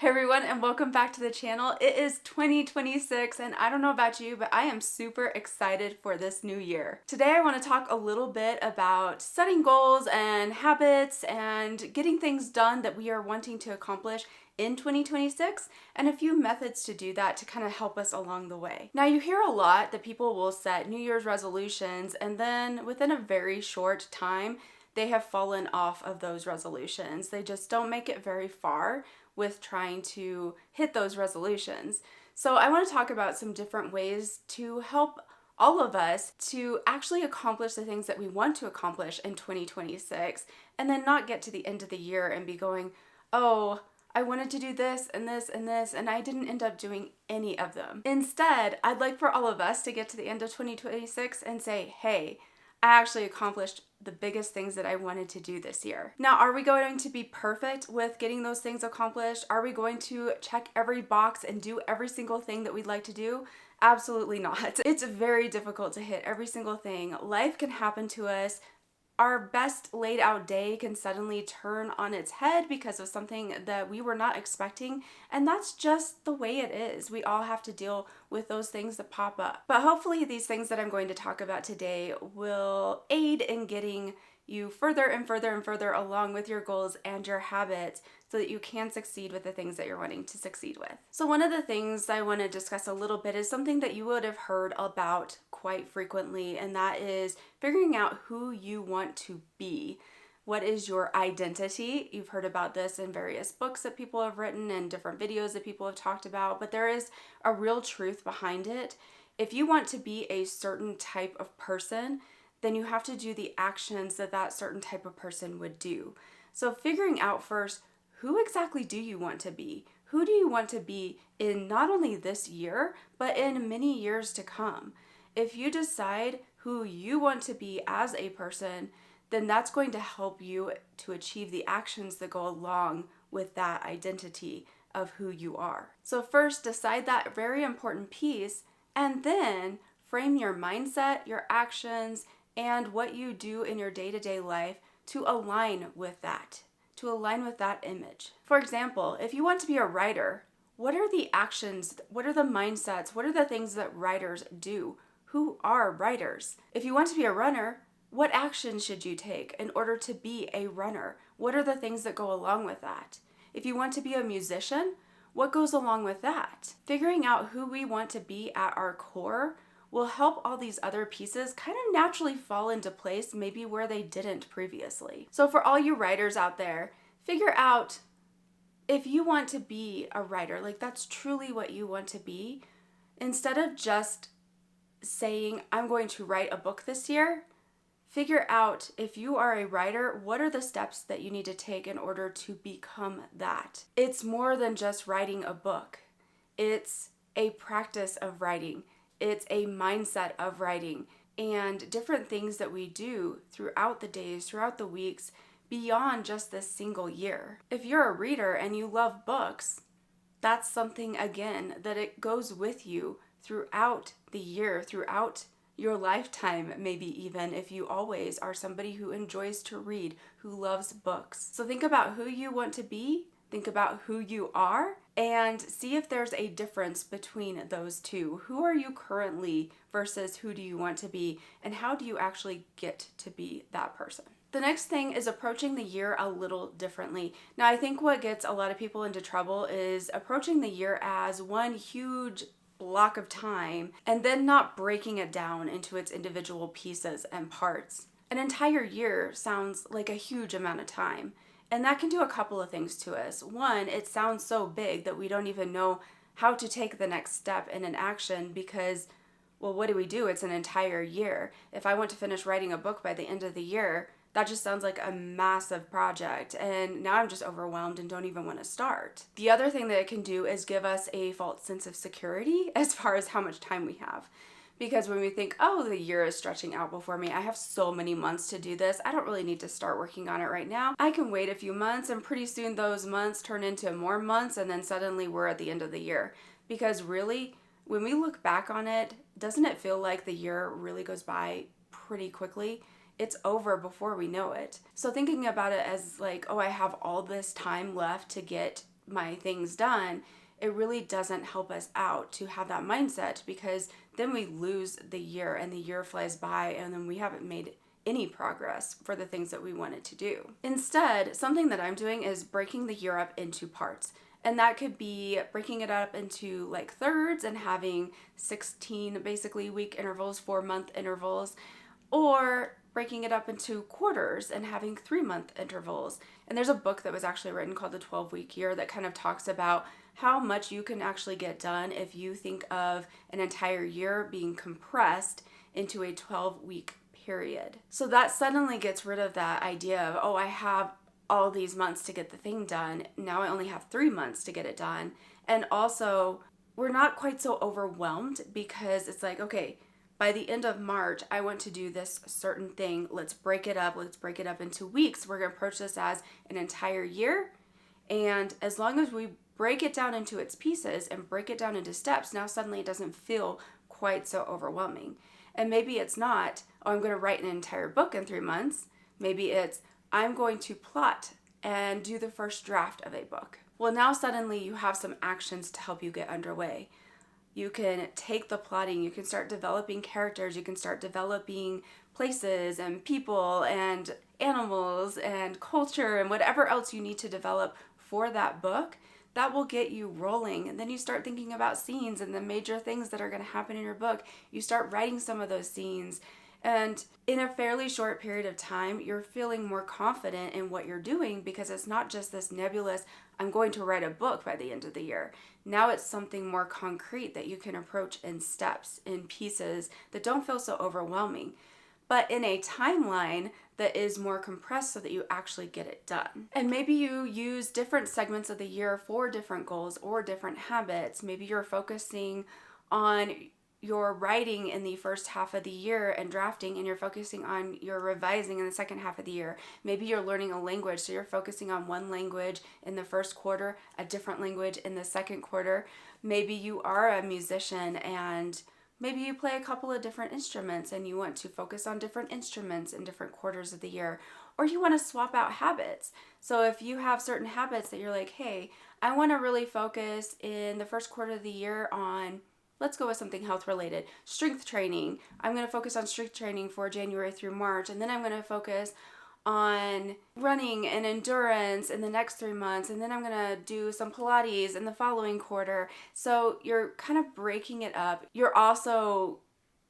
Hey everyone, and welcome back to the channel. It is 2026 and I don't know about you, but I am super excited for this new year. Today I want to talk a little bit about setting goals and habits and getting things done that we are wanting to accomplish in 2026 and a few methods to do that to kind of help us along the way. Now, you hear a lot that people will set New Year's resolutions and then within a very short time they have fallen off of those resolutions. They just don't make it very far with trying to hit those resolutions. So I want to talk about some different ways to help all of us to actually accomplish the things that we want to accomplish in 2026 and then not get to the end of the year and be going, oh, I wanted to do this and this and this, and I didn't end up doing any of them. Instead, I'd like for all of us to get to the end of 2026 and say, hey, I actually accomplished the biggest things that I wanted to do this year. Now, are we going to be perfect with getting those things accomplished? Are we going to check every box and do every single thing that we'd like to do? Absolutely not. It's very difficult to hit every single thing. Life can happen to us. Our best laid out day can suddenly turn on its head because of something that we were not expecting, and that's just the way it is. We all have to deal with those things that pop up. But hopefully these things that I'm going to talk about today will aid in getting you further and further and further along with your goals and your habits so that you can succeed with the things that you're wanting to succeed with. So one of the things I want to discuss a little bit is something that you would have heard about quite frequently, and that is figuring out who you want to be. What is your identity? You've heard about this in various books that people have written and different videos that people have talked about, but there is a real truth behind it. If you want to be a certain type of person, then you have to do the actions that that certain type of person would do. So figuring out first, who exactly do you want to be? Who do you want to be in not only this year, but in many years to come? If you decide who you want to be as a person, then that's going to help you to achieve the actions that go along with that identity of who you are. So first, decide that very important piece, and then frame your mindset, your actions, and what you do in your day-to-day life to align with that, image. For example, if you want to be a writer, what are the actions, what are the mindsets, what are the things that writers do? Who are writers? If you want to be a runner, what actions should you take in order to be a runner? What are the things that go along with that? If you want to be a musician, what goes along with that? Figuring out who we want to be at our core will help all these other pieces kind of naturally fall into place, maybe where they didn't previously. So for all you writers out there, figure out if you want to be a writer, like that's truly what you want to be, instead of just saying, I'm going to write a book this year, figure out if you are a writer, what are the steps that you need to take in order to become that. It's more than just writing a book. It's a practice of writing. It's a mindset of writing and different things that we do throughout the days, throughout the weeks, beyond just this single year. If you're a reader and you love books, that's something, again, that it goes with you throughout the year, throughout your lifetime, maybe even if you always are somebody who enjoys to read, who loves books. So think about who you want to be, think about who you are, and see if there's a difference between those two. Who are you currently versus who do you want to be, and how do you actually get to be that person? The next thing is approaching the year a little differently. Now, I think what gets a lot of people into trouble is approaching the year as one huge block of time and then not breaking it down into its individual pieces and parts. An entire year sounds like a huge amount of time. And that can do a couple of things to us. One, it sounds so big that we don't even know how to take the next step in an action because, well, what do? It's an entire year. If I want to finish writing a book by the end of the year, that just sounds like a massive project. And now I'm just overwhelmed and don't even want to start. The other thing that it can do is give us a false sense of security as far as how much time we have. Because when we think, oh, the year is stretching out before me, I have so many months to do this, I don't really need to start working on it right now. I can wait a few months and pretty soon those months turn into more months and then suddenly we're at the end of the year. Because really, when we look back on it, doesn't it feel like the year really goes by pretty quickly? It's over before we know it. So thinking about it as like, oh, I have all this time left to get my things done, it really doesn't help us out to have that mindset, because then we lose the year and the year flies by and then we haven't made any progress for the things that we wanted to do. Instead, something that I'm doing is breaking the year up into parts. And that could be breaking it up into like thirds and having 16 basically week intervals, 4-month intervals, or breaking it up into quarters and having 3-month intervals. And there's a book that was actually written called The 12-Week Year that kind of talks about how much you can actually get done if you think of an entire year being compressed into a 12-week period. So that suddenly gets rid of that idea of, oh, I have all these months to get the thing done. Now I only have 3 months to get it done. And also, we're not quite so overwhelmed, because it's like, okay, by the end of March, I want to do this certain thing. Let's break it up. Let's break it up into weeks. We're going to approach this as an entire year. And as long as we break it down into its pieces and break it down into steps, now suddenly it doesn't feel quite so overwhelming. And maybe it's not, oh, I'm going to write an entire book in 3 months. Maybe it's, I'm going to plot and do the first draft of a book. Well, now suddenly you have some actions to help you get underway. You can take the plotting, you can start developing characters, you can start developing places and people and animals and culture and whatever else you need to develop for that book. That will get you rolling. And then you start thinking about scenes and the major things that are going to happen in your book. You start writing some of those scenes. And in a fairly short period of time, you're feeling more confident in what you're doing, because it's not just this nebulous, I'm going to write a book by the end of the year. Now it's something more concrete that you can approach in steps, in pieces that don't feel so overwhelming, but in a timeline that is more compressed so that you actually get it done. And maybe you use different segments of the year for different goals or different habits. Maybe you're focusing on your writing in the first half of the year and drafting, and you're focusing on your revising in the second half of the year. Maybe you're learning a language, so you're focusing on one language in the first quarter, a different language in the second quarter. Maybe you are a musician and maybe you play a couple of different instruments and you want to focus on different instruments in different quarters of the year. Or you want to swap out habits. So if you have certain habits that you're like, hey, I want to really focus in the first quarter of the year on, let's go with something health related, strength training. I'm going to focus on strength training for January through March, and then I'm going to focus on running and endurance in the next 3 months, and then I'm going to do some Pilates in the following quarter. So you're kind of breaking it up. You're also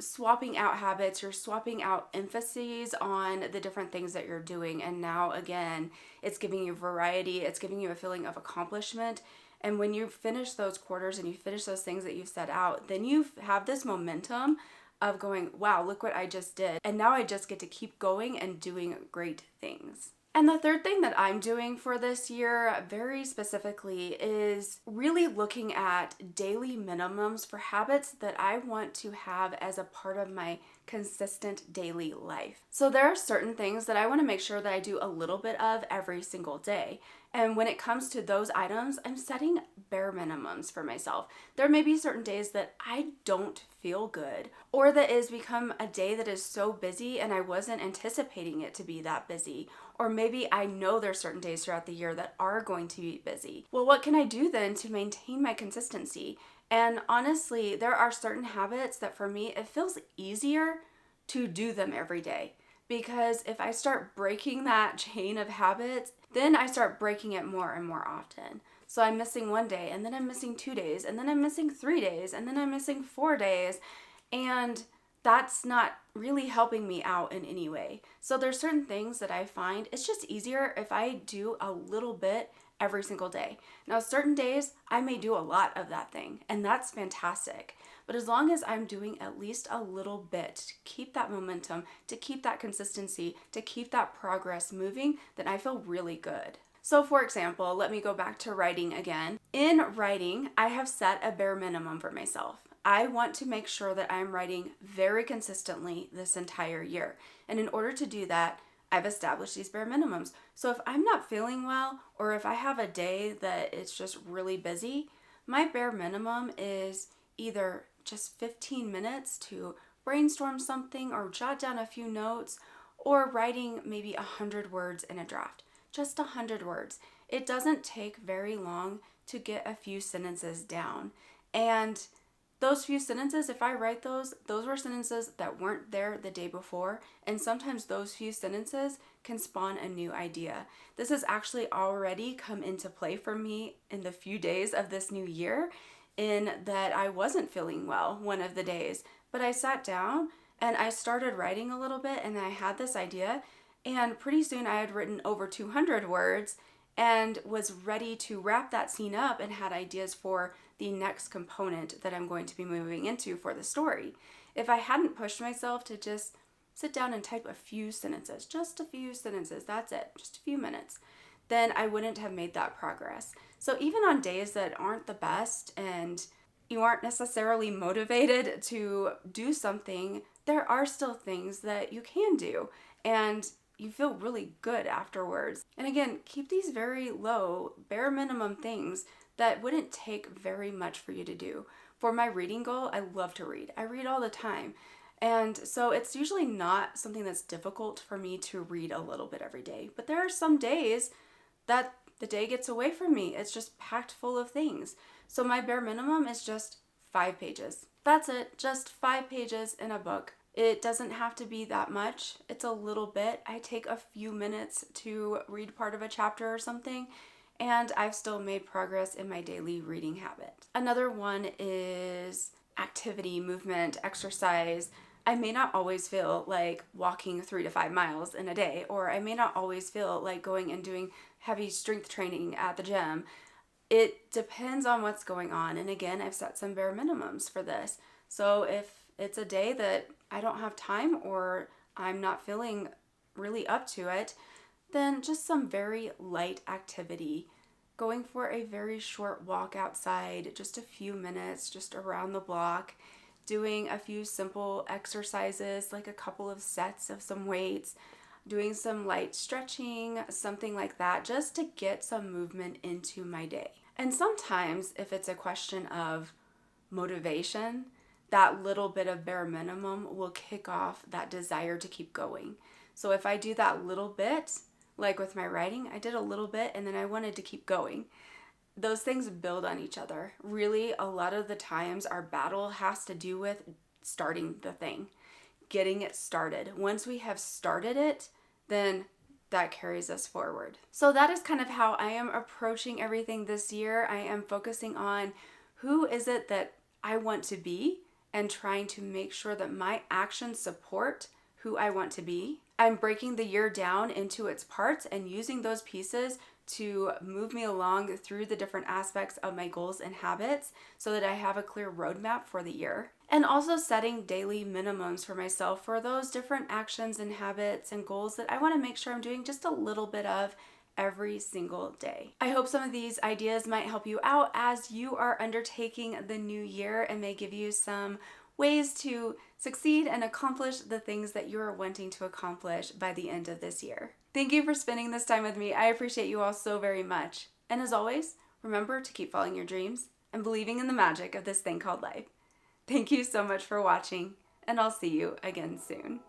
swapping out habits, you're swapping out emphases on the different things that you're doing. And now again, it's giving you variety, it's giving you a feeling of accomplishment. And when you finish those quarters and you finish those things that you've set out, then you have this momentum of going, wow, look what I just did. And now I just get to keep going and doing great things. And the third thing that I'm doing for this year, very specifically, is really looking at daily minimums for habits that I want to have as a part of my consistent daily life. So there are certain things that I want to make sure that I do a little bit of every single day. And when it comes to those items, I'm setting bare minimums for myself. There may be certain days that I don't feel good, or that is become a day that is so busy and I wasn't anticipating it to be that busy. Or maybe I know there's certain days throughout the year that are going to be busy. Well, what can I do then to maintain my consistency? And honestly, there are certain habits that for me, it feels easier to do them every day. Because if I start breaking that chain of habits, then I start breaking it more and more often. So I'm missing 1 day, and then I'm missing 2 days, and then I'm missing 3 days, and then I'm missing 4 days. And that's not really helping me out in any way. So there's certain things that I find it's just easier if I do a little bit every single day. Now, certain days I may do a lot of that thing, and that's fantastic. But as long as I'm doing at least a little bit to keep that momentum, to keep that consistency, to keep that progress moving, then I feel really good. So for example, let me go back to writing again. In writing, I have set a bare minimum for myself. I want to make sure that I'm writing very consistently this entire year. And in order to do that, I've established these bare minimums. So if I'm not feeling well, or if I have a day that it's just really busy, my bare minimum is either just 15 minutes to brainstorm something or jot down a few notes, or writing maybe 100 words in a draft. Just 100 words. it doesn't take very long to get a few sentences down. And those few sentences, if I write those were sentences that weren't there the day before. And sometimes those few sentences can spawn a new idea. This has actually already come into play for me in the few days of this new year, in that I wasn't feeling well one of the days. But I sat down and I started writing a little bit, and I had this idea. And pretty soon I had written over 200 words and was ready to wrap that scene up and had ideas for the next component that I'm going to be moving into for the story. If I hadn't pushed myself to just sit down and type a few sentences, just a few sentences, that's it, just a few minutes, then I wouldn't have made that progress. So even on days that aren't the best and you aren't necessarily motivated to do something, there are still things that you can do. And you feel really good afterwards. And again, keep these very low, bare minimum things that wouldn't take very much for you to do. For my reading goal, I love to read. I read all the time. And so it's usually not something that's difficult for me to read a little bit every day. But there are some days that the day gets away from me. It's just packed full of things. So my bare minimum is just 5 pages. That's it, just 5 pages in a book. It doesn't have to be that much. It's a little bit. I take a few minutes to read part of a chapter or something, and I've still made progress in my daily reading habit. Another one is activity, movement, exercise. I may not always feel like walking 3 to 5 miles in a day, or I may not always feel like going and doing heavy strength training at the gym. It depends on what's going on. And again, I've set some bare minimums for this. So if it's a day that I don't have time or I'm not feeling really up to it, then just some very light activity. Going for a very short walk outside, just a few minutes, just around the block, doing a few simple exercises, like a couple of sets of some weights, doing some light stretching, something like that, just to get some movement into my day. And sometimes if it's a question of motivation, that little bit of bare minimum will kick off that desire to keep going. So if I do that little bit, like with my writing, I did a little bit and then I wanted to keep going. Those things build on each other. Really, a lot of the times our battle has to do with starting the thing, getting it started. Once we have started it, then that carries us forward. So that is kind of how I am approaching everything this year. I am focusing on who is it that I want to be and trying to make sure that my actions support who I want to be. I'm breaking the year down into its parts and using those pieces to move me along through the different aspects of my goals and habits so that I have a clear roadmap for the year. And also setting daily minimums for myself for those different actions and habits and goals that I want to make sure I'm doing just a little bit of every single day. I hope some of these ideas might help you out as you are undertaking the new year and may give you some ways to succeed and accomplish the things that you are wanting to accomplish by the end of this year. Thank you for spending this time with me. I appreciate you all so very much. And as always, remember to keep following your dreams and believing in the magic of this thing called life. Thank you so much for watching, and I'll see you again soon.